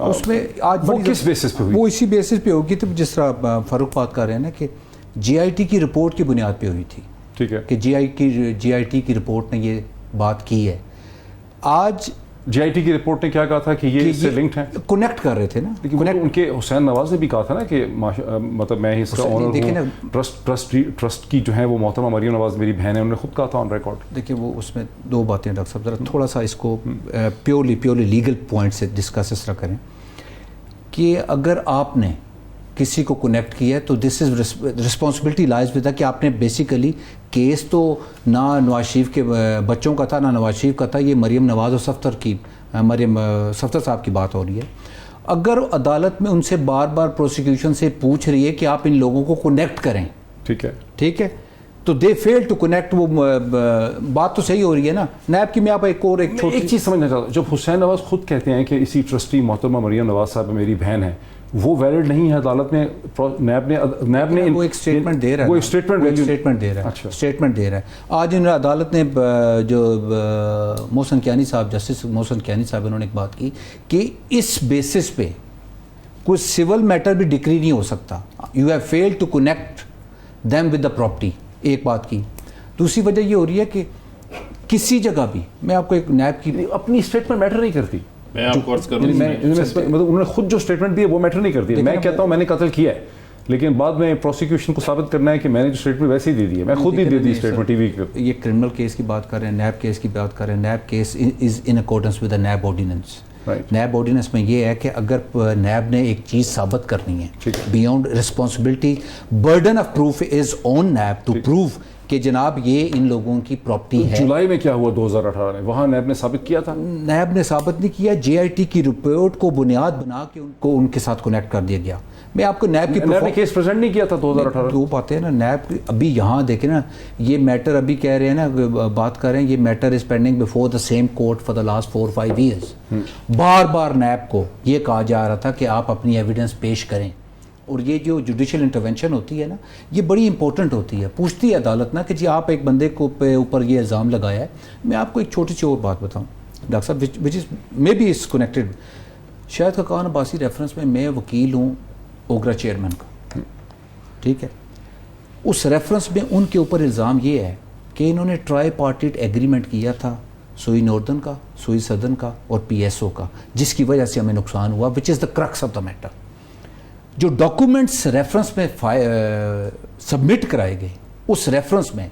اس میں آج وہ کس بیسس پہ ہوئی؟ وہ اسی بیسس پہ ہوگی، تو جس طرح فاروق بات کر رہے ہیں نا کہ جی آئی ٹی کی رپورٹ کی بنیاد پہ ہوئی تھی، ٹھیک ہے، کہ جی آئی ٹی کی رپورٹ نے یہ بات کی ہے. آج جی آئی ٹی کی رپورٹ نے کیا کہا تھا کہ یہ اس سے لنکڈ ہیں، کنیکٹ کر رہے تھے نا. لیکن ان کے حسین نواز نے بھی کہا تھا نا کہ مطلب میں اس کا اونر ہوں، ٹرسٹ کی جو ہے وہ محترمہ مریم نواز میری بہن ہے، انہوں نے خود کہا تھا آن ریکارڈ. دیکھیں وہ اس میں دو باتیں ڈاکٹر صاحب، ذرا تھوڑا سا اس کو پیورلی لیگل پوائنٹ سے ڈسکس اس طرح کریں کہ اگر آپ نے کسی کو کنیکٹ کیا ہے تو this is responsibility lies with کہ آپ نے بیسیکلی کیس تو نہ نواز شریف کے بچوں کا تھا نہ نواز شریف کا تھا، یہ مریم نواز اور مریم صفدر صاحب کی بات ہو رہی ہے. اگر عدالت میں ان سے بار بار پروسیکیوشن سے پوچھ رہی ہے کہ آپ ان لوگوں کو کنیکٹ کریں، ٹھیک ہے، تو دے فیل ٹو کنیکٹ. وہ بات تو صحیح ہو رہی ہے نا. نیب کی میں آپ ایک چھوٹی چیز سمجھنا چاہتا ہوں، جب حسین نواز خود کہتے ہیں کہ اسی ٹرسٹی محترمہ مریم نواز صاحب میری بہن ہے، وہ ویلڈ نہیں ہے عدالت میں، نیب نے وہ ایک اسٹیٹمنٹ دے رہا ہے، وہ اسٹیٹمنٹ دے رہا ہے. آج ان عدالت نے جو محسن کیانی صاحب، جسٹس محسن کیانی صاحب، انہوں نے ایک بات کی کہ اس بیسس پہ کوئی سول میٹر بھی ڈکری نہیں ہو سکتا. You have failed to connect them with the property. ایک بات کی. دوسری وجہ یہ ہو رہی ہے کہ کسی جگہ بھی میں آپ کو ایک نیب کی اپنی اسٹیٹمنٹ میٹر نہیں کرتی. میں آپ کو عرض کروں، مطلب انہوں نے خود جو اسٹیٹمنٹ دی ہے وہ میٹر نہیں کرتی. میں کہتا ہوں میں نے قتل کیا ہے، لیکن بعد میں پروسیکیوشن کو ثابت کرنا ہے کہ میں نے جو اسٹیٹمنٹ ویسے ہی دے دی ہے، میں خود ہی دے دی اسٹیٹمنٹ ٹی وی پہ. یہ کرمنل کیس کی بات کر رہے ہیں، نیب کیس کی بات کر رہے ہیں. NAB case is in accordance with the NAB ordinance. NAB ordinance میں یہ ہے کہ اگر نیب نے ایک چیز ثابت کرنی ہے، beyond responsibility, burden of proof is on NAB to prove کہ جناب یہ ان لوگوں کی پراپرٹی ہے. جولائی میں کیا ہوا 2018 میں، وہاں نیب نے ثابت کیا تھا. نیب نے ثابت نہیں کیا. جے آئی ٹی کی رپورٹ کو بنیاد بنا کے ان کو ان کے ساتھ کنیکٹ کر دیا گیا. میں آپ کو نیب نے کیس پریزنٹ نہیں کیا تھا 2018. دو باتیں نا. نیب ابھی یہاں دیکھیں نا، یہ میٹر ابھی کہہ رہے ہیں نا، بات کر رہے ہیں یہ matter is pending before the same court for the last 4-5 years. Bar bar NAB کو یہ کہا جا رہا تھا کہ آپ اپنی ایویڈنس پیش کریں. اور یہ جو جوڈیشل انٹرونشن ہوتی ہے نا، یہ بڑی امپورٹنٹ ہوتی ہے. پوچھتی ہے عدالت نا کہ جی آپ ایک بندے کو پہ اوپر یہ الزام لگایا ہے. میں آپ کو ایک چھوٹی سی اور بات بتاؤں ڈاکٹر صاحب، which is may be is connected. Shahid Khaqan Abbasi reference میں وکیل ہوں اوگرا چیئرمین کا، ٹھیک ہے. اس ریفرنس میں ان کے اوپر الزام یہ ہے کہ انہوں نے ٹرائی پارٹیٹ ایگریمنٹ کیا تھا سوئی ناردرن کا، سوئی سدرن کا اور پی ایس او کا، جس کی وجہ سے ہمیں نقصان ہوا، which is the crux of the matter. جو ڈاکومنٹس ریفرنس میں سبمٹ کرائے گئے اس ریفرنس میں،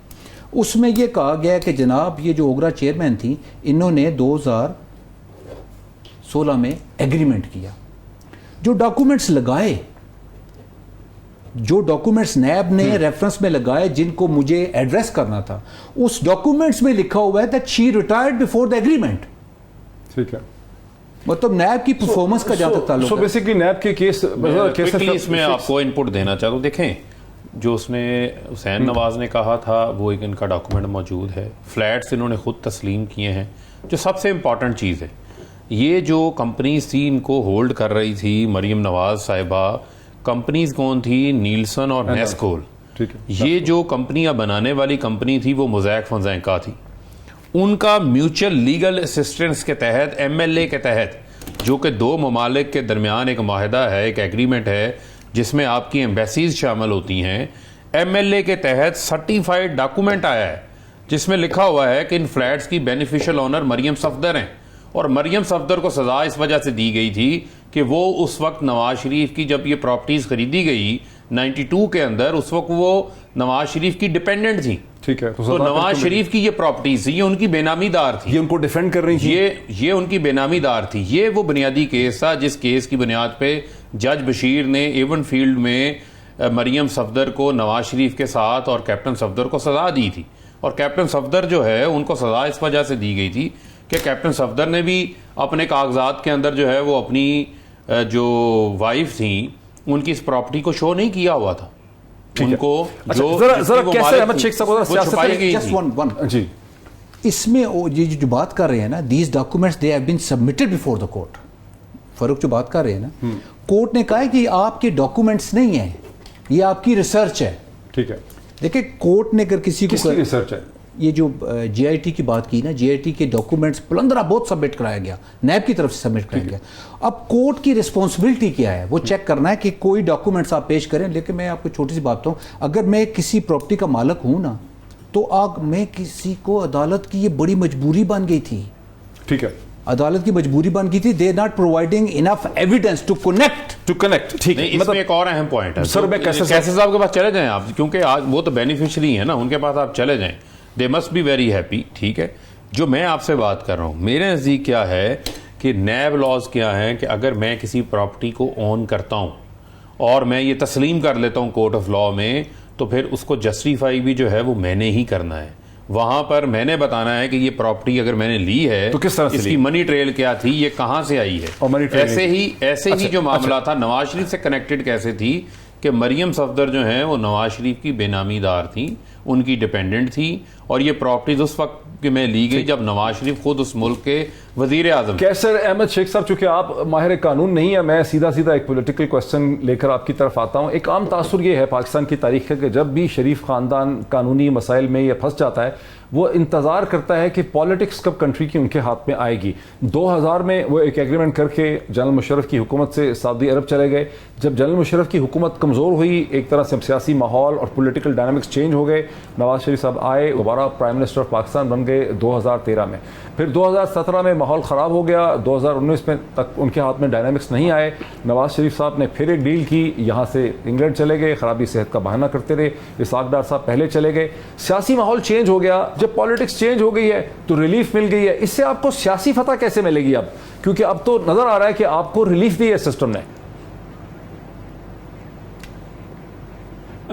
اس میں یہ کہا گیا کہ جناب یہ جو اوگرا چیئرمین تھیں انہوں نے 2016 میں ایگریمنٹ کیا. جو ڈاکومنٹس لگائے، جو ڈاکومنٹس نیب نے ریفرنس میں لگائے جن کو مجھے ایڈریس کرنا تھا، اس ڈاکومنٹس میں لکھا ہوا ہے that she retired before the agreement. ٹھیک ہے. مطلب نیب کی پرفارمنس کا جہاں تک تعلق ہے. بیسیکلی نیب کے کیس اس میں آپ کو انپٹ دینا چاہتا ہوں. دیکھیں جو اس میں حسین نواز نے کہا تھا وہ ایک ان کا ڈاکومنٹ موجود ہے. فلیٹس انہوں نے خود تسلیم کیے ہیں. جو سب سے امپورٹنٹ چیز ہے، یہ جو کمپنیز تھی ان کو ہولڈ کر رہی تھی مریم نواز صاحبہ، کمپنیز کون تھی؟ نیلسن اور نیسکول. یہ جو کمپنیاں بنانے والی کمپنی تھی وہ موزیک فنزینکا تھی. ان کا میوچل لیگل اسسٹنس کے تحت، ایم ایل اے کے تحت، جو کہ دو ممالک کے درمیان ایک معاہدہ ہے، ایک ایگریمنٹ ہے جس میں آپ کی ایمبیسیز شامل ہوتی ہیں، ایم ایل اے کے تحت سرٹیفائڈ ڈاکومنٹ آیا ہے جس میں لکھا ہوا ہے کہ ان فلیٹس کی بینیفیشل اونر مریم صفدر ہیں. اور مریم صفدر کو سزا اس وجہ سے دی گئی تھی کہ وہ اس وقت نواز شریف کی جب یہ پراپرٹیز خریدی گئی 92 کے اندر، اس وقت وہ نواز شریف کی ڈیپینڈنٹ تھی. ٹھیک ہے. تو نواز شریف کی یہ پراپرٹیز تھی، یہ ان کی بے نامی دار تھی. یہ ان کو ڈیفینڈ کر رہی تھی. یہ ان کی بے نامی دار تھی. یہ وہ بنیادی کیس تھا جس کیس کی بنیاد پہ جج بشیر نے ایون فیلڈ میں مریم صفدر کو نواز شریف کے ساتھ اور کیپٹن صفدر کو سزا دی تھی. اور کیپٹن صفدر جو ہے ان کو سزا اس وجہ سے دی گئی تھی کہ کیپٹن صفدر نے بھی اپنے کاغذات کے اندر جو ہے وہ اپنی جو وائف تھیں ان کی اس پراپرٹی کو شو نہیں کیا ہوا تھا. ان کو جو جی اس میں یہ جو بات کر رہے ہیں نا، these documents they have been submitted before the court. Farooq جو بات کر رہے ہیں نا، کورٹ نے کہا ہے کہ آپ کے ڈاکومنٹس نہیں ہیں، یہ آپ کی ریسرچ ہے. ٹھیک ہے. دیکھیں کورٹ نے اگر کسی کو ریسرچ ہے یہ جو جی آئی ٹی کی بات کی نا, جی آئی ٹی کے ڈاکومنٹس پلندرا بہت سبمٹ کرایا گیا, نیب کی طرف سے سبمٹ کرایا گیا. اب کورٹ کی رسپانسبلٹی کیا ہے, وہ چیک کرنا ہے کہ کوئی ڈاکومنٹس آپ پیش کریں. لیکن میں آپ کو چھوٹی سی بات بتاؤں, اگر میں کسی پراپرٹی کا مالک ہوں نا, تو میں کسی کو عدالت کی یہ بڑی مجبوری بن گئی تھی. ٹھیک ہے, عدالت کی مجبوری بن گئی تھی, they not providing enough evidence to connect. ٹھیک ہے. اس میں ایک اور اہم پوائنٹ ہے سر, میں کیسے صاحب کے پاس چلے جائیں آپ, کیونکہ آج وہ تو بینیفیشری ہیں نا, ان کے پاس آپ چلے جائیں, they must be very happy. ٹھیک ہے, جو میں آپ سے بات کر رہا ہوں, میرے نزدیک کیا ہے کہ نیب لاز کیا ہیں کہ اگر میں کسی پراپرٹی کو اون کرتا ہوں اور میں یہ تسلیم کر لیتا ہوں کورٹ آف لا میں, تو پھر اس کو جسٹیفائی بھی جو ہے وہ میں نے ہی کرنا ہے. وہاں پر میں نے بتانا ہے کہ یہ پراپرٹی اگر میں نے لی ہے تو کس طرح سے اس کی منی ٹریل کیا تھی, یہ کہاں سے آئی ہے. ایسے ہی جو معاملہ تھا نواز شریف سے کنیکٹڈ کیسے تھی کہ مریم صفدر جو ہیں وہ نواز شریف کی بے نامی دار تھیں, ان کی ڈیپینڈنٹ تھی, اور یہ پراپرٹیز اس وقت میں لی گئی جب نواز شریف خود اس ملک کے وزیر اعظم. کیسر احمد شیخ صاحب, چونکہ آپ ماہر قانون نہیں ہیں, میں سیدھا ایک پولیٹیکل کوسچن لے کر آپ کی طرف آتا ہوں. ایک عام تاثر یہ ہے پاکستان کی تاریخ ہے کہ جب بھی شریف خاندان قانونی مسائل میں یہ پھنس جاتا ہے, وہ انتظار کرتا ہے کہ پالیٹکس کب کنٹری کی ان کے ہاتھ میں آئے گی. 2000 میں وہ ایک ایگریمنٹ کر کے جنرل مشرف کی حکومت سے سعودی عرب چلے گئے. جب جنرل مشرف کی حکومت کمزور ہوئی, ایک طرح سے سیاسی ماحول اور پولیٹیکل ڈائنامکس چینج ہو گئے, نواز شریف صاحب آئے, دوبارہ پرائم منسٹر آف پاکستان بن گئے 2013 میں. پھر 2017 میں ماحول خراب ہو گیا, 2019 میں تک ان کے ہاتھ میں ڈائنامکس نہیں آئے. نواز شریف صاحب نے پھر ایک ڈیل کی, یہاں سے انگلینڈ چلے گئے, خرابی صحت کا بہانہ کرتے رہے. اسحاق ڈار صاحب پہلے چلے گئے. سیاسی ماحول چینج ہو گیا. جب پالیٹکس چینج ہو گئی ہے تو ریلیف مل گئی ہے. اس سے آپ کو سیاسی فتح کیسے ملے گی اب, کیونکہ اب تو نظر آ رہا ہے کہ آپ کو ریلیف دی ہے سسٹم نے.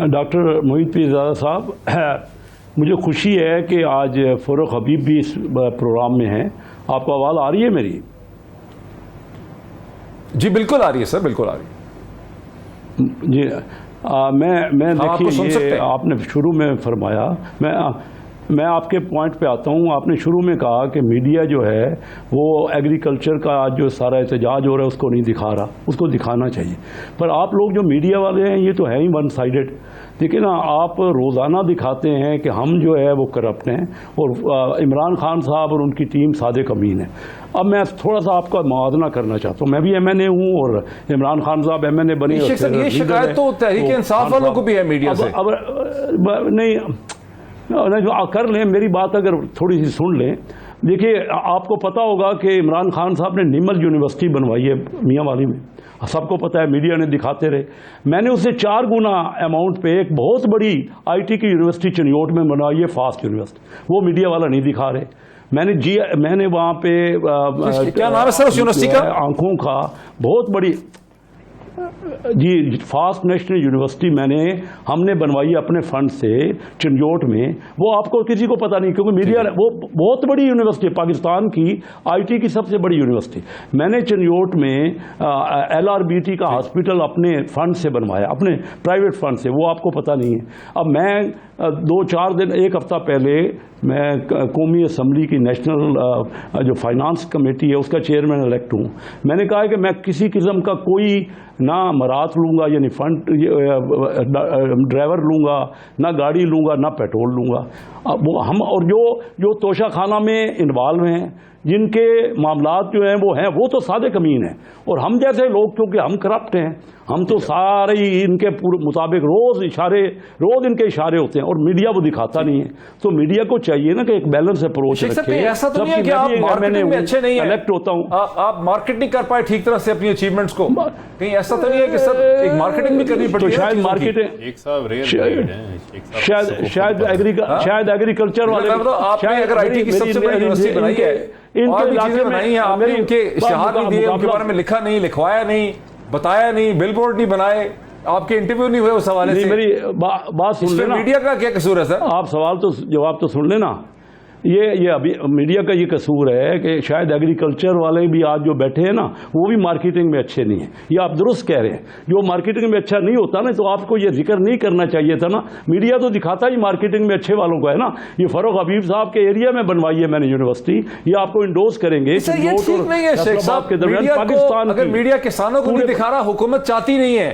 ڈاکٹر محیط پیرزادہ صاحب, مجھے خوشی ہے کہ آج فاروق حبیب بھی اس پروگرام میں ہیں. آپ کو آواز آ رہی ہے میری؟ جی بالکل آ رہی ہے سر, بالکل آ رہی ہے. جی میں دیکھیے, آپ نے شروع میں فرمایا, میں آپ کے پوائنٹ پہ آتا ہوں. آپ نے شروع میں کہا کہ میڈیا جو ہے وہ ایگریکلچر کا آج جو سارا احتجاج ہو رہا ہے اس کو نہیں دکھا رہا, اس کو دکھانا چاہیے. پر آپ لوگ جو میڈیا والے ہیں یہ تو ہے ہی ون سائیڈڈ. دیکھیں نا, آپ روزانہ دکھاتے ہیں کہ ہم جو ہے وہ کرپٹ ہیں اور عمران خان صاحب اور ان کی ٹیم صادق امین ہے. اب میں تھوڑا سا آپ کا موازنہ کرنا چاہتا ہوں. میں بھی ایم این اے ہوں اور عمران خان صاحب ایم این اے بنے. یہ شکایت تو تحریک انصاف والوں کو بھی ہے میڈیا سے. اب نہیں کر لیں, میری بات اگر تھوڑی سی سن لیں. دیکھیے, آپ کو پتا ہوگا کہ عمران خان صاحب نے نیمل یونیورسٹی بنوائی ہے میاں والی میں, سب کو پتا ہے, میڈیا نے دکھاتے رہے. میں نے اسے 4 گنا اماؤنٹ پہ ایک بہت بڑی آئی ٹی کی یونیورسٹی چنیوٹ میں بنوائی ہے, فاسٹ یونیورسٹی. وہ میڈیا والا نہیں دکھا رہے. میں نے وہاں پہ کیا نام ہے سر اس یونیورسٹی کا؟ آنکھوں کا بہت بڑی, جی فاسٹ نیشنل یونیورسٹی ہم نے بنوائی اپنے فنڈ سے چنجوٹ میں. وہ آپ کو کسی کو پتا نہیں, کیونکہ میڈیا, وہ بہت بڑی یونیورسٹی ہے, پاکستان کی آئی ٹی کی سب سے بڑی یونیورسٹی. میں نے چنجوٹ میں ایل آر بی ٹی کا ہاسپٹل اپنے فنڈ سے بنوایا, اپنے پرائیویٹ فنڈ سے. وہ آپ کو پتا نہیں ہے. اب میں 2-4 دن, ایک ہفتہ پہلے میں قومی اسمبلی کی نیشنل جو فائنانس کمیٹی ہے اس کا چیئرمین الیکٹ ہوں. میں نے کہا کہ میں کسی قسم کا کوئی نہ مرات لوں گا, یعنی فنڈ ڈرائیور لوں گا, نہ گاڑی لوں گا, نہ پیٹرول لوں گا. ہم اور جو توشہ خانہ میں انوالو ہیں, جن کے معاملات جو ہیں وہ تو صادق امین ہیں. اور ہم جیسے لوگ کیونکہ ہم کرپٹ ہیں, ہم تو سارے ان کے مطابق روز ان کے اشارے ہوتے ہیں, اور میڈیا وہ دکھاتا نہیں ہے. تو میڈیا کو چاہیے نا کہ ایک بیلنس اپروچ رکھے. ایسا تو نہیں ہے کہ آپ مارکیٹنگ میں اچھے نہیں ہیں, الیکٹ ہوتا ہوں, آپ مارکیٹ نہیں کر پائے ٹھیک طرح سے اپنی اچیومنٹس کو. کہیں ایسا تو نہیں ہے کہ سر ایک مارکیٹنگ بھی کرنی پڑتی ہے؟ شاید مارکیٹنگ, شاید ایگریکلچر والے, آپ نے اگر آئی ٹی کی سب سے بڑی یونیورسٹی بنائی ہے, اور بھی چیزیں بنائی ہیں, آپ نے ان کے اشتہار نہیں دیے, ان کے بارے میں لکھا نہیں, لکھوایا نہیں, بتایا نہیں, بل بورڈ نہیں بنائے, آپ کے انٹرویو نہیں ہوئے اس حوالے سے. میری بات سن لینا, میڈیا کا کیا قصور ہے سر؟ آپ سوال تو جواب تو سن لینا. یہ ابھی میڈیا کا یہ قصور ہے کہ شاید ایگریکلچر والے بھی آج جو بیٹھے ہیں نا وہ بھی مارکیٹنگ میں اچھے نہیں ہیں. یہ آپ درست کہہ رہے ہیں, جو مارکیٹنگ میں اچھا نہیں ہوتا نا تو آپ کو یہ ذکر نہیں کرنا چاہیے تھا نا. میڈیا تو دکھاتا ہی مارکیٹنگ میں اچھے والوں کو ہے نا. یہ فاروق حبیب صاحب کے ایریا میں بنوائی ہے میں نے یونیورسٹی, یہ آپ کو انڈوز کریں گے. یہ ٹھیک نہیں ہے شیخ صاحب, پاکستان اگر میڈیا کسانوں کو نہیں دکھا رہا, حکومت چاہتی نہیں ہے,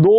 2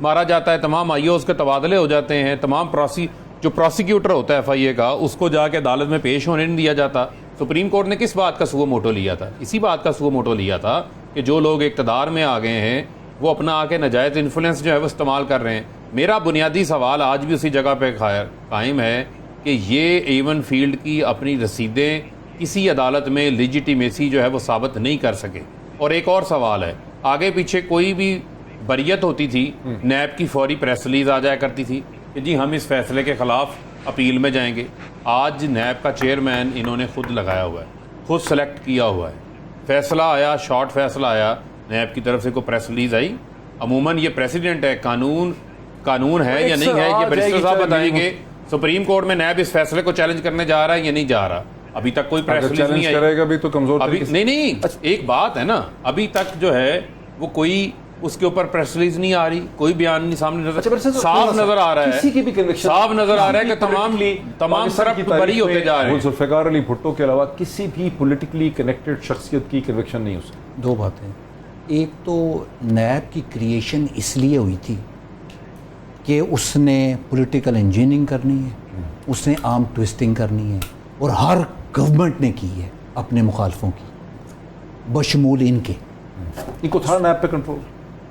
مارا جاتا ہے, تمام آئی اوز کے تبادلے ہو جاتے ہیں, تمام جو پروسیکیوٹر ہوتا ہے ایف آئی اے کا اس کو جا کے عدالت میں پیش ہونے نہیں دیا جاتا. سپریم کورٹ نے کس بات کا سو موٹو لیا تھا؟ اسی بات کا سو موٹو لیا تھا کہ جو لوگ اقتدار میں آ گئے ہیں وہ اپنا آ کے ناجائز انفلوئنس جو ہے وہ استعمال کر رہے ہیں. میرا بنیادی سوال آج بھی اسی جگہ پہ قائم ہے کہ یہ ایون فیلڈ کی اپنی رسیدیں کسی عدالت میں لیجیٹیمیسی جو ہے وہ ثابت نہیں کر سکے. اور ایک اور سوال ہے, آگے پیچھے کوئی بھی بریت ہوتی تھی, نیب کی فوری پریس ریلیز آ جایا کرتی تھی کہ جی ہم اس فیصلے کے خلاف اپیل میں جائیں گے. آج نیب کا چیئرمین انہوں نے خود لگایا ہوا ہے, خود سلیکٹ کیا ہوا ہے, فیصلہ آیا, شارٹ فیصلہ آیا, نیب کی طرف سے کوئی پریس ریلیز آئی. عموماً یہ پریسیڈنٹ ہے, قانون ہے یا نہیں ہے یہ بیرسٹر صاحب بتائیں گے. سپریم کورٹ میں نیب اس فیصلے کو چیلنج کرنے جا رہا ہے یا نہیں جا رہا؟ ابھی تک کوئی پریس ریلیز نہیں آئی. کرے گا بھی تو کمزور ابھی نہیں, ایک بات ہے نا, ابھی تک جو ہے وہ کوئی اس کے اوپر پریس ریلیز نہیں آ رہی, کوئی بیان نہیں سامنے صاف نظر آ رہا ہے, صاف نظر آ رہا ہے کہ تمام طرف بری ہوتے جا رہے ہیں. ذوالفقار علی بھٹو کے علاوہ کسی بھی پولیٹیکلی کنیکٹڈ شخصیت کی کنوکشن نہیں ہو سکتی. دو باتیں, ایک تو نیب کی کریشن اس لیے ہوئی تھی کہ اس نے پولیٹیکل انجینئرنگ کرنی ہے, اس نے آرم ٹویسٹنگ کرنی ہے, اور ہر گورنمنٹ نے کی ہے اپنے مخالفوں کی بشمول ان کے. ان کو تھا نیب پہ کنٹرول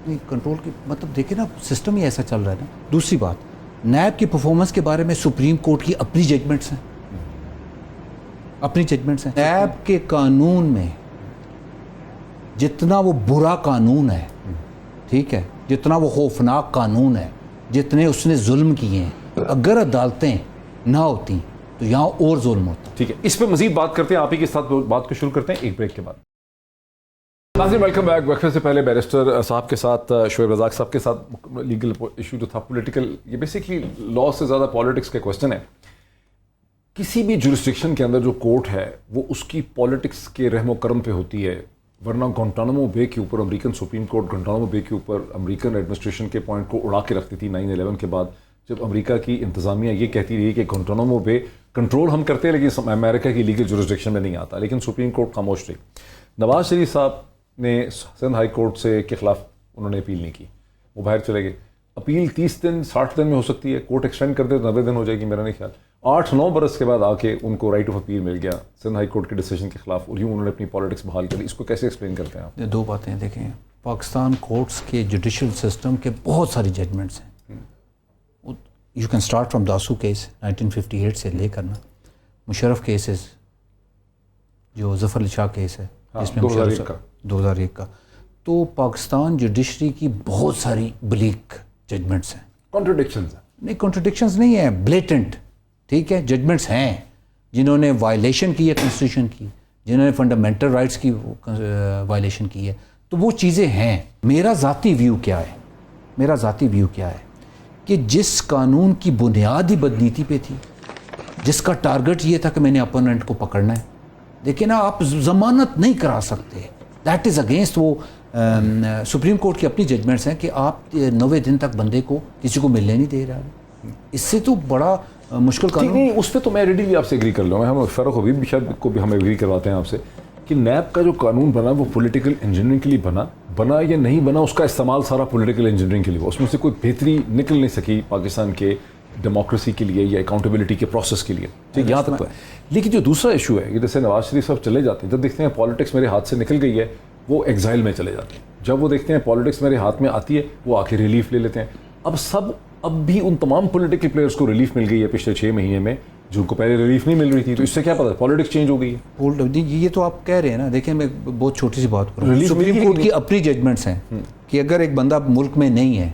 نہیں, کنٹرول کی مطلب دیکھیں نا, سسٹم ہی ایسا چل رہا ہے نا. دوسری بات, نیب کی پرفارمنس کے بارے میں سپریم کورٹ کی اپنی ججمنٹس ہیں, اپنی ججمنٹس ہیں. نیب کے قانون میں جتنا وہ برا قانون ہے, ٹھیک ہے, جتنا وہ خوفناک قانون ہے, جتنے اس نے ظلم کیے ہیں, اگر عدالتیں نہ ہوتی تو یہاں اور ظلم ہوتا. ٹھیک ہے, اس پہ مزید بات کرتے ہیں, آپ ہی کے ساتھ بات کو شروع کرتے ہیں ایک بریک کے بعد. ناظرین ویلکم بیک. وقفے سے پہلے بیرسٹر صاحب کے ساتھ, شعیب رزاق صاحب کے ساتھ لیگل ایشو جو تھا پولیٹیکل, یہ بیسکلی لا سے زیادہ پالیٹکس کا کویسچن ہے. کسی بھی جورسڈکشن کے اندر جو کورٹ ہے وہ اس کی پالیٹکس کے رحم و کرم پہ ہوتی ہے, ورنہ گوانٹانامو بے کے اوپر امریکن سپریم کورٹ گوانٹانامو بے کے اوپر امریکن ایڈمنسٹریشن کے پوائنٹ کو اڑا کے رکھتی تھی 9/11 کے بعد, جب امریکہ کی انتظامیہ یہ کہتی رہی کہ گوانٹانامو بے کنٹرول ہم کرتے ہیں لیکن امریکہ کی لیگل جورسڈکشن میں نہیں آتا, لیکن سپریم کورٹ خاموش رہی. نواز شریف صاحب نے سندھ ہائی کورٹ سے کے خلاف انہوں نے اپیل نہیں کی, وہ باہر چلے گئے. اپیل 30 دن 60 دن میں ہو سکتی ہے, کورٹ ایکسٹینڈ کر دے تو 90 دن ہو جائے گی, میرا نہیں خیال. 8-9 برس کے بعد آ کے ان کو رائٹ آف اپیل مل گیا سندھ ہائی کورٹ کے ڈیسیجن کے خلاف, اور یوں انہوں نے اپنی پالیٹکس بحال کری. اس کو کیسے ایکسپلین کرتے ہیں آپ؟ دو باتیں دیکھیں, پاکستان کورٹس کے جوڈیشل سسٹم کے بہت ساری ججمنٹس ہیں. You can start from Dosso case 1958 سے لے کر نا مشرف کیسز, جو ظفر علی شاہ کیس ہے جس میں 2001 کا, تو پاکستان جوڈیشری کی بہت ساری بلیک ججمنٹس ہیں. کانٹرڈکشنز نہیں, کانٹرڈکشنز نہیں ہیں, بلیٹنٹ, ٹھیک ہے, ججمنٹس ہیں جنہوں نے وائلیشن کی ہے کانسٹیٹیوشن کی, جنہوں نے فنڈامنٹل رائٹس کی وائلیشن کی ہے, تو وہ چیزیں ہیں. میرا ذاتی ویو کیا ہے کہ جس قانون کی بنیاد ہی بدنیتی پہ تھی, جس کا ٹارگٹ یہ تھا کہ میں نے اپوننٹ کو پکڑنا ہے, دیکھیں نا آپ ضمانت نہیں کرا سکتے, دیٹ از اگینسٹ. وہ سپریم کورٹ کی اپنی ججمنٹس ہیں کہ آپ 90 دن تک بندے کو کسی کو ملنے نہیں دے رہا. اس سے تو بڑا مشکل قانون. نہیں, اس پہ تو میں ریڈیلی آپ سے ایگری کر لوں گا. ہم فاروق حبیب بھی شاید کو بھی ہم ایگری کرواتے ہیں آپ سے کہ نیب کا جو قانون بنا وہ پولیٹیکل انجینئرنگ کے لیے بنا یا نہیں بنا, اس کا استعمال سارا پولیٹیکل انجینئرنگ کے لیے ہوا. اس میں سے کوئی بہتری نکل نہیں سکی پاکستان کے ڈیموکریسی کے لیے یا اکاؤنٹیبلٹی کے پروسیس کے لیے. ٹھیک, یہاں تک تو ہے. لیکن جو دوسرا ایشو ہے, جیسے نواز شریف صاحب چلے جاتے ہیں, جب دیکھتے ہیں پالیٹکس میرے ہاتھ سے نکل گئی ہے وہ ایگزائل میں چلے جاتے ہیں. جب وہ دیکھتے ہیں پالیٹکس میرے ہاتھ میں آتی ہے وہ آ کے ریلیف لے لیتے ہیں. اب بھی ان تمام پولیٹیکل پلیئرس کو ریلیف مل گئی ہے پچھلے 6 مہینے میں, جو کو پہلے ریلیف نہیں مل رہی تھی. تو اس سے کیا پتا, پالیٹکس چینج ہو گئی ہے. یہ تو آپ کہہ رہے ہیں نا, دیکھیں میں بہت چھوٹی سی بات کروں, سپریم کورٹ کی اپنی ججمنٹس ہیں کہ اگر ایک بندہ ملک میں نہیں ہے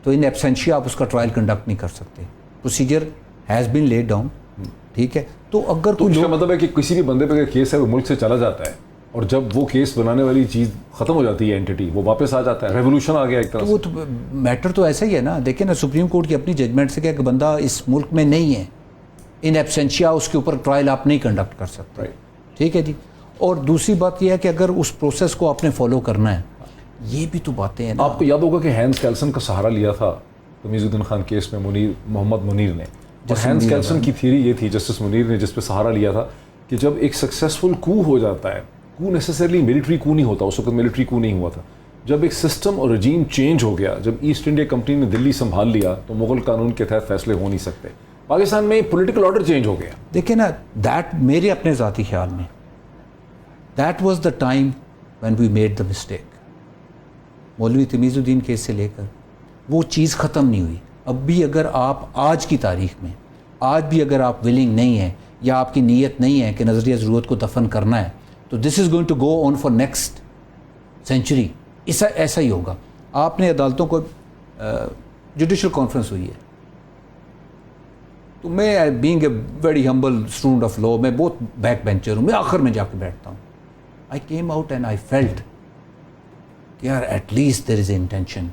تو ان ایبسینشیا آپ اس کا ٹرائل کنڈکٹ نہیں کر سکتے. Procedure has been laid down, ٹھیک ہے. تو اگر تو اس کا مطلب ہے کہ کسی بھی بندے پہ اگر کیس ہے وہ ملک سے چلا جاتا ہے, اور جب وہ کیس بنانے والی چیز ختم ہو جاتی ہے اینٹی, وہ واپس آ جاتا ہے, ریولوشن آ گیا ایک طرح سے. وہ تو میٹر تو ایسا ہی ہے نا. دیکھیں نا, سپریم کورٹ کی اپنی ججمنٹ سے کہ ایک بندہ اس ملک میں نہیں ہے, ان ایبسینشیا اس کے اوپر ٹرائل آپ نہیں کنڈکٹ کر سکتے. ٹھیک ہے جی. اور دوسری بات یہ ہے کہ اگر اس پروسیس کو آپ نے فالو کرنا ہے, یہ بھی تو باتیں ہیں نا. آپ کو یاد ہوگا کہ ہینس کیلسن کا سہارا لیا تھا تمیز الدین خان کیس میں محمد منیر نے. اور ہینس کیلسن کی تھیوری یہ تھی, جسٹس منیر نے جس پہ سہارا لیا تھا, کہ جب ایک سکسیسفل کو ہو جاتا ہے, کو نیسیسرلی ملٹری کو نہیں ہوتا, اس وقت ملٹری کو نہیں ہوا تھا, جب ایک سسٹم اور رجیم چینج ہو گیا, جب ایسٹ انڈیا کمپنی نے دلی سنبھال لیا تو مغل قانون کے تحت فیصلے ہو نہیں سکتے. پاکستان میں پولیٹیکل آرڈر چینج ہو گیا. دیکھیں نا, دیٹ میرے اپنے ذاتی خیال میں that was the time when we made the mistake. مولوی تمیز الدین کیس سے لے کر وہ چیز ختم نہیں ہوئی. اب بھی اگر آپ آج کی تاریخ میں, آج بھی اگر آپ ولنگ نہیں ہیں یا آپ کی نیت نہیں ہے کہ نظریہ ضرورت کو دفن کرنا ہے, تو this is going to go on for next century. ایسا ہی ہوگا. آپ نے عدالتوں کو جوڈیشل کانفرنس ہوئی ہے, تو میں being a very humble student of law, میں بہت بیک بینچر ہوں, میں آخر میں جا کے بیٹھتا ہوں. I came out and I felt کہ یار at least there is a intention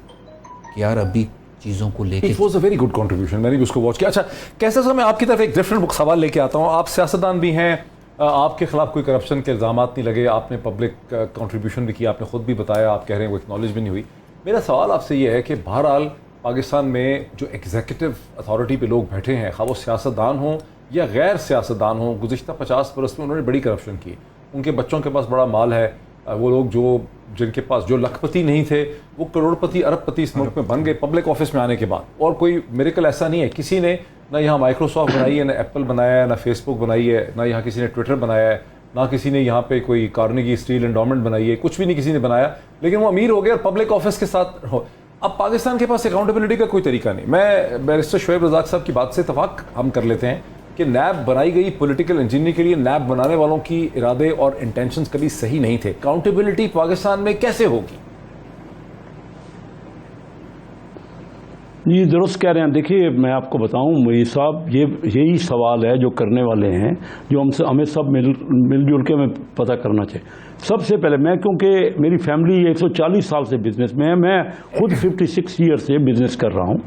کہ یار ابھی چیزوں کو لے کے. It was a very good contribution, میں نے بھی اس کو واچ کیا. اچھا کیسا سر, میں آپ کی طرف ایک ڈفرنٹ سوال لے کے آتا ہوں. آپ سیاستدان بھی ہیں, آپ کے خلاف کوئی کرپشن کے الزامات نہیں لگے, آپ نے پبلک کنٹریبیوشن بھی کیا, آپ نے خود بھی بتایا, آپ کہہ رہے ہیں وہ اکنالج بھی نہیں ہوئی. میرا سوال آپ سے یہ ہے کہ بہرحال پاکستان میں جو ایگزیکٹو اتھارٹی پہ لوگ بیٹھے ہیں, خواہ وہ سیاستدان ہوں یا غیر سیاستدان ہوں, گزشتہ 50 برس میں انہوں نے بڑی کرپشن کی. ان کے بچوں کے پاس بڑا مال ہے, وہ لوگ جن کے پاس جو لکھ پتی نہیں تھے وہ کروڑ پتی ارب پتی اس ملک میں بن گئے پبلک آفس میں آنے کے بعد. اور کوئی میریکل ایسا نہیں ہے, کسی نے نہ یہاں مائکروسافٹ بنائی ہے, نہ ایپل بنایا ہے, نہ فیس بک بنائی ہے, نہ یہاں کسی نے ٹویٹر بنایا ہے, نہ کسی نے یہاں پہ کوئی کارنیگی اسٹیل انڈومنٹ بنائی ہے, کچھ بھی نہیں کسی نے بنایا, لیکن وہ امیر ہو گیا اور پبلک آفس کے ساتھ ہو. اب پاکستان کے پاس اکاؤنٹیبلٹی کا کوئی طریقہ نہیں. میں بیرسٹر شعیب رزاق صاحب کی بات سے اتفاق ہم کر لیتے ہیں کہ نیب بنائی گئی پولیٹیکل انجینئرنگ کے لیے, نیب بنانے والوں کی ارادے اور انٹینشنز کبھی صحیح نہیں تھے. اکاؤنٹیبلٹی پاکستان میں کیسے ہوگی؟ جی درست کہہ رہے ہیں. دیکھیے میں آپ کو بتاؤں مئی صاحب, یہی سوال ہے جو کرنے والے ہیں, جو ہمیں سب مل جل کے ہمیں پتہ کرنا چاہیے. سب سے پہلے میں, کیونکہ میری فیملی 140 سال سے بزنس میں ہے, میں خود 56 ایئر سے بزنس کر رہا ہوں,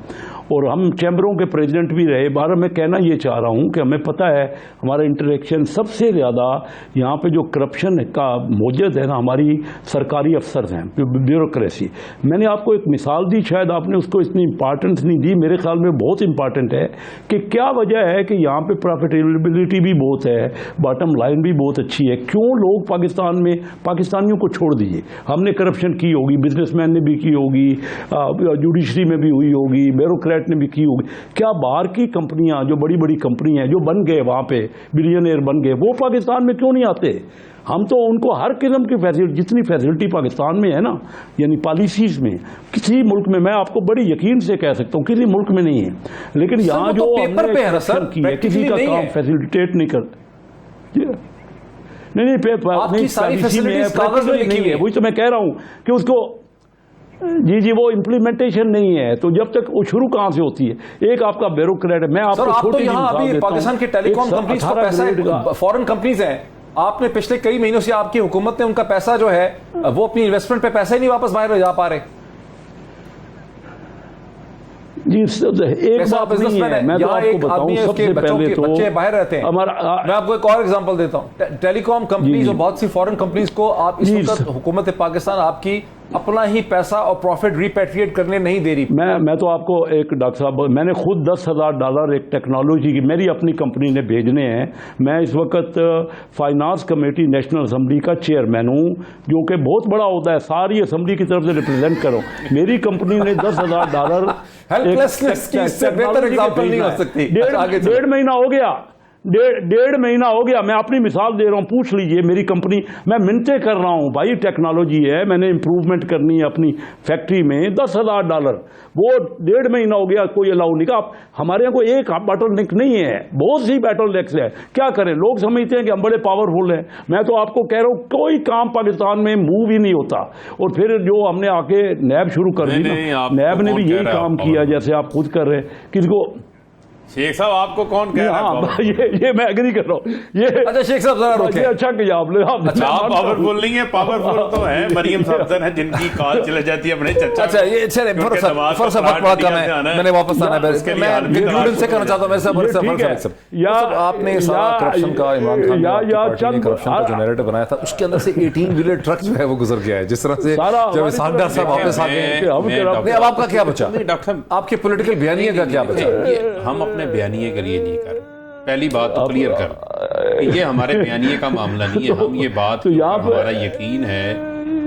اور ہم چیمبروں کے پریزیڈنٹ بھی رہے. بارہ میں کہنا یہ چاہ رہا ہوں کہ ہمیں پتہ ہے ہمارا انٹریکشن سب سے زیادہ یہاں پہ جو کرپشن کا موجود ہے نا, ہماری سرکاری افسر ہیں, بیوروکریسی. میں نے آپ کو ایک مثال دی, شاید آپ نے اس کو اتنی امپارٹنس نہیں دی, میرے خیال میں بہت امپارٹنٹ ہے کہ کیا وجہ ہے کہ یہاں پہ پروفیٹیبلٹی بھی بہت ہے, باٹم لائن بھی بہت اچھی ہے. کیوں لوگ پاکستان میں پاکستانیوں کو چھوڑ دیجیے, ہم نے کرپشن کی ہوگی, بزنس مین نے بھی کی ہوگی, جوڈیشری میں بھی ہوئی ہوگی, بیوروکریٹ نے بھی کی ہوگی, کیا باہر کی کمپنیاں جو بڑی بڑی کمپنی ہیں جو بن گئے وہاں پہ بلینئر بن گئے, وہ پاکستان میں کیوں نہیں آتے؟ ہم تو ان کو ہر قسم کی فیسلٹی, جتنی فیسلٹی پاکستان میں ہے نا, یعنی پالیسیز میں, کسی ملک میں آپ کو بڑی یقین سے کہہ سکتا ہوں کسی ملک میں نہیں ہے. لیکن یہاں جو پیپر پہ ہے سر, کسی کا کام فیسیلیٹیٹ نہیں کرتے. نہیں پالیسی میں نہیں ہے, وہی تو میں کہہ رہا ہوں کہ اس کو جی وہ امپلیمنٹیشن نہیں ہے. تو جب تک وہ شروع کہاں سے ہوتی ہے؟ ایک آپ کا بیوروکریٹ ہے. میں آپ کو چھوٹی سی پاکستان کے ٹیلی کام کمپنیز کو پیسہ, فورن کمپنیز ہیں, آپ نے پچھلے کئی مہینوں سے آپ کی حکومت نے ان کا پیسہ جو ہے وہ اپنی انویسٹمنٹ پہ پیسہ ہی نہیں واپس باہر جا پا رہے. جی ایک بات نہیں ہے, میں تو آپ کو بتاؤں سب سے پہلے تو بچے باہر رہتے ہیں. میں آپ کو ایک اور ایگزامپل دیتا ہوں, ٹیلی کام کمپنیز اور بہت سی فورن کمپنیز کو آپ اس وقت حکومت پاکستان آپ کی اپنا ہی پیسہ اور پروفٹ ریپیٹریٹ کرنے نہیں دے رہی. میں تو آپ کو ایک ڈاکٹر صاحب, میں نے خود $10,000 ایک ٹیکنالوجی کی میری اپنی کمپنی نے بھیجنے ہیں. میں اس وقت فائنانس کمیٹی نیشنل اسمبلی کا چیئرمین ہوں, جو کہ بہت بڑا ہوتا ہے, ساری اسمبلی کی طرف سے ریپرزینٹ کروں. میری کمپنی نے $10,000 ڈیڑھ مہینہ ہو گیا, ڈیڑھ مہینہ ہو گیا. میں اپنی مثال دے رہا ہوں, پوچھ لیجئے میری کمپنی, میں منتیں کر رہا ہوں بھائی, ٹیکنالوجی ہے, میں نے امپروومنٹ کرنی ہے اپنی فیکٹری میں, $10,000 وہ ڈیڑھ مہینہ ہو گیا, کوئی الاؤ نہیں کہا. ہمارے یہاں کوئی ایک بیٹل نیک نہیں ہے, بہت سی بیٹل نیکس ہے. کیا کریں, لوگ سمجھتے ہیں کہ ہم بڑے پاورفل ہیں. میں تو آپ کو کہہ رہا ہوں کوئی کام پاکستان میں موو ہی نہیں ہوتا. اور پھر جو ہم نے آ کے نیب شروع کر دی نا, نیب نے بھی یہی کام کیا جیسے آپ خود کر رہے. کسی کو شیخ صاحب آپ کو کون کہہ رہا ہے؟ یہ میں ایگری کر رہا ہوں. یہ اچھا شیخ صاحب ذرا روکیں, اچھا کہ آپ پاورفل نہیں ہے, پاورفل تو ہے مریم صاحب ہیں جن کی کال چلے جاتی ہے اپنے چچا. اچھا یہ چلے فرصت وقت بڑا کم ہے, میں نے واپس آنا ہے. میں کنکلوژن سے کہنا چاہتا ہوں میرے صاحب, آپ نے سارا کرپشن کا, عمران خان نے کرپشن کا جو نیریٹو بنایا تھا, اس کے اندر سے 18 ویلر ٹرک جو ہے وہ گزر گیا ہے. جس طرح سے جب ساندر صاحب واپس آ گئے, اب آپ کا کیا بچا, آپ کے پولیٹیکل بیانیے کا کیا بچا؟ ہم اپنے بیانیے کے لیے نہیں کر, پہلی بات تو کلیئر کر کہ یہ ہمارے بیانیے کا معاملہ نہیں ہے. ہم یہ بات ہمارا یقین ہے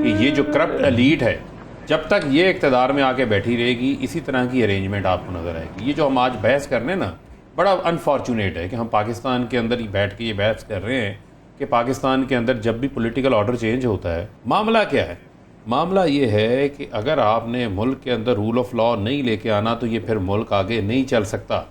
کہ یہ جو کرپٹ ایلیٹ ہے جب تک یہ اقتدار میں آ کے بیٹھی رہے گی اسی طرح کی ارینجمنٹ آپ کو نظر آئے گی. یہ جو ہم آج بحث کر رہے ہیں نا بڑا انفارچونیٹ ہے کہ ہم پاکستان کے اندر ہی بیٹھ کے یہ بحث کر رہے ہیں کہ پاکستان کے اندر جب بھی پولیٹیکل آرڈر چینج ہوتا ہے معاملہ کیا ہے. معاملہ یہ ہے کہ اگر آپ نے ملک کے اندر رول آف لا نہیں لے کے آنا تو یہ پھر ملک آگے نہیں چل سکتا.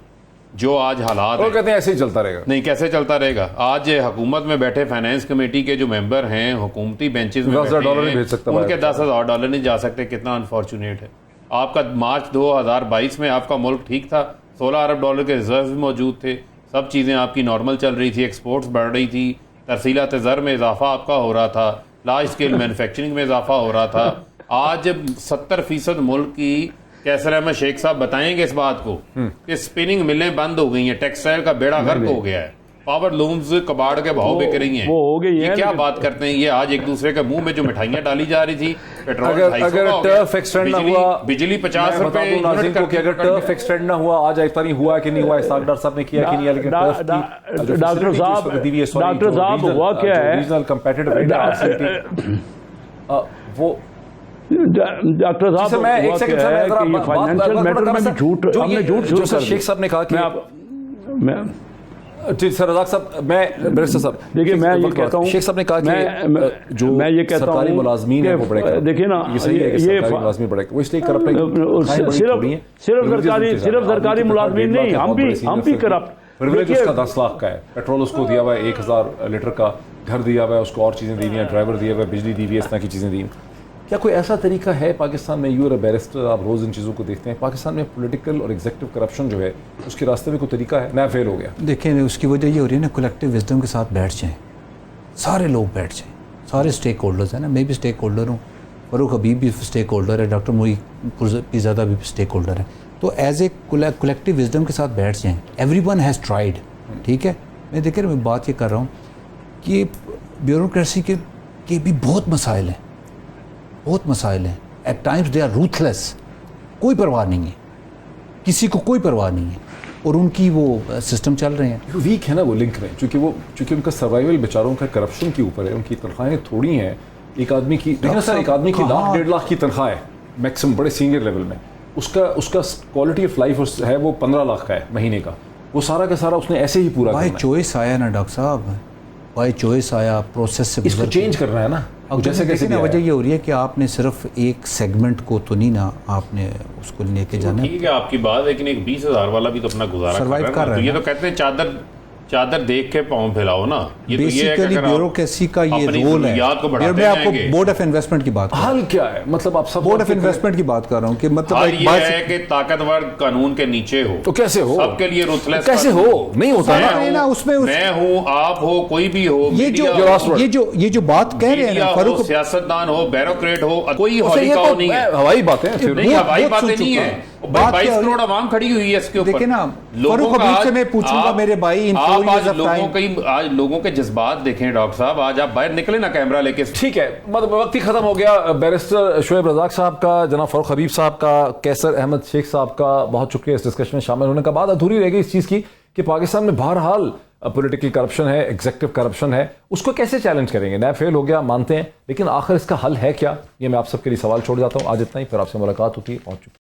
جو آج حالات وہ کہتے ہیں ایسے ہی چلتا رہے گا. نہیں, کیسے چلتا رہے گا؟ آج حکومت میں بیٹھے فائنانس کمیٹی کے جو ممبر ہیں حکومتی بینچز میں $10,000 بھیج سکتا ان کے $10,000 نہیں جا سکتے. کتنا انفارچونیٹ ہے. آپ کا مارچ 2022 میں آپ کا ملک ٹھیک تھا, $16 ارب کے ریزرو بھی موجود تھے, سب چیزیں آپ کی نارمل چل رہی تھی, ایکسپورٹس بڑھ رہی تھی, ترسیلات زر میں اضافہ آپ کا ہو رہا تھا, لارج اسکیل مینوفیکچرنگ میں اضافہ ہو رہا تھا. آج 70% ملک کی کیسر احمد شیخ صاحب بتائیں گے اس بات کو کہ اسپننگ ملیں بند ہو گئی ہیں, ٹیکسٹائل کا بیڑا غرق ہو گیا ہے, پاور لومز کباڑ کے بھاؤ بک رہی ہیں. وہ ہو گئی یہ ہیں کیا بات کرتے ہیں؟ یہ آج ایک دوسرے کے منہ میں جو مٹھائیاں ڈالی جا رہی تھی, پیٹرول اگر ٹرف ایکسٹینڈ نہ ہوا, بجلی 50 روپے ناظرین کو کہ اگر ٹرف ایکسٹینڈ نہ ہوا, آج ایک نہیں ہوا کہ نہیں ہوا, اسحاق ڈاکٹر صاحب نے کیا کہ نہیں, لیکن ڈاکٹر صاحب ہوا کیا ہے ریجنل کمپیٹیٹو وہ ڈاکٹر صاحب میں ایک سیکنڈ ہے کہ یہ فائنینشیل میٹر میں جھوٹ ہم نے جھوٹ شروع کر شیخ صاحب نے کہا کہ میں جی سر رزاق صاحب, میں بیرسٹر صاحب دیکھیے میں یہ کہتا ہوں, شیخ صاحب نے کہا کہ جو میں یہ کہتا ہوں سرکاری ملازمین ہیں وہ بڑے کرپٹ, دیکھیے نا یہ صحیح ہے کہ سرکاری ملازمین بڑے وہ اس لیے کرپٹ ہیں, صرف سرکاری ملازمین نہیں, ہم بھی کرپٹ. پرولیج اس کا 10 لاکھ کا ہے, پیٹرول اس کو دیا ہوا ہے 1000 لیٹر کا, گھر دیا ہوا ہے اس کو, اور چیزیں دی ہوئی ہیں, ڈرائیور دیا ہوا ہے, بجلی دی ہوئی ہے, اس طرح کی چیزیں دی ہیں. کیا کوئی ایسا طریقہ ہے پاکستان میں, یو آر اے بیرسٹر, آپ روز ان چیزوں کو دیکھتے ہیں, پاکستان میں پولیٹیکل اور ایگزیکٹو کرپشن جو ہے اس کے راستے میں کوئی طریقہ ہے؟ نیا فیل ہو گیا. دیکھیں اس کی وجہ یہ ہو رہی ہے نا, کلیکٹیو وزڈم کے ساتھ بیٹھ جائیں, سارے لوگ بیٹھ جائیں, سارے اسٹیک ہولڈرز ہیں نا, میں بھی اسٹیک ہولڈر ہوں, فاروق حبیب بھی اسٹیک ہولڈر ہے, ڈاکٹر موئی پیرزادہ بھی اسٹیک ہولڈر ہے. تو ایز اے کلیکٹیو وزڈم کے ساتھ بیٹھ جائیں. ایوری ون ہیز ٹرائیڈ, ٹھیک ہے. میں دیکھ میں بات یہ کر رہا ہوں کہ بیوروکریسی کے بھی بہت مسائل ہیں, بہت مسائل ہیں. ایٹ ٹائمز دے آر روتھلیس, کوئی پرواہ نہیں ہے, کسی کو کوئی پرواہ نہیں ہے, اور ان کی وہ سسٹم چل رہے ہیں. ویک ہے نا وہ لنک میں, چونکہ ان کا سروائیول بیچاروں کا کرپشن کے اوپر ہے, ان کی تنخواہیں تھوڑی ہیں. ایک آدمی کی سر, ایک آدمی کی 1,00,000-1.5 کی تنخواہ ہے میکسیمم بڑے سینئر لیول میں, اس کا کوالٹی آف لائف ہے وہ 15 لاکھ کا ہے مہینے کا, وہ سارا کا سارا اس نے ایسے ہی پورا بائی چوائس آیا نا ڈاکٹر صاحب, بائی چوائس آیا, پروسیس سے اس کو چینج کرنا ہے نا. جیسے کیسے نا وجہ یہ ہو رہی ہے کہ آپ نے صرف ایک سیگمنٹ کو تو نہیں نا, آپ نے اس کو لے کے جانا. ٹھیک ہے آپ کی بات, لیکن ایک 20,000 والا بھی تو اپنا گزارا کر رہا ہے. یہ تو کہتے ہیں چادر دیکھ کے پاؤں پھیلاؤ نا. بیسیکلی بیوروکریسی کا یہ رول ہے. میں آپ کو بورڈ آف انویسٹمنٹ کی بات, حل کیا ہے مطلب, آپ سب بورڈ آف انویسٹمنٹ کی بات کر رہا ہوں کہ مطلب یہ ہے کہ طاقتور قانون کے نیچے ہو تو کیسے ہو, سب کے لیے روتھلیس کیسے ہو, نہیں ہوتا نا. اس میں میں ہوں, آپ ہو, کوئی بھی ہو, یہ جو بات کہہ رہے ہیں فاروق, سیاستدان ہو, بیوروکریٹ ہو, کوئی ہالیکاؤ نہیں ہے. ہوائی باتیں ہوائی باتیں نہیں ہیں. 22 کروڑ عوام کھڑی ہوئی ہے اس کے اوپر. دیکھیں نا فاروق حبیب سے میں پوچھوں گا میرے بھائی, آج لوگوں کے جذبات دیکھیں ڈاکٹر صاحب, آج آپ باہر نکلے نا کیمرہ لے کے. ٹھیک ہے, مطلب وقت ہی ختم ہو گیا. بیرسٹر شعیب رزاق صاحب کا, جناب فاروق حبیب صاحب کا, کیسر احمد شیخ صاحب کا بہت شکریہ اس ڈسکشن میں شامل ہونے کا. بات ادھوری رہ گئی اس چیز کی کہ پاکستان میں بہرحال پولیٹیکل کرپشن ہے, ایگزیکٹو کرپشن ہے, اس کو کیسے چیلنج کریں گے؟ نیا فیل ہو گیا مانتے ہیں, لیکن آخر اس کا حل ہے کیا؟ یہ میں آپ سب کے لیے سوال چھوڑ جاتا ہوں. آج اتنا ہی, پھر آپ سے ملاقات ہوتی ہے. پہنچ چکی.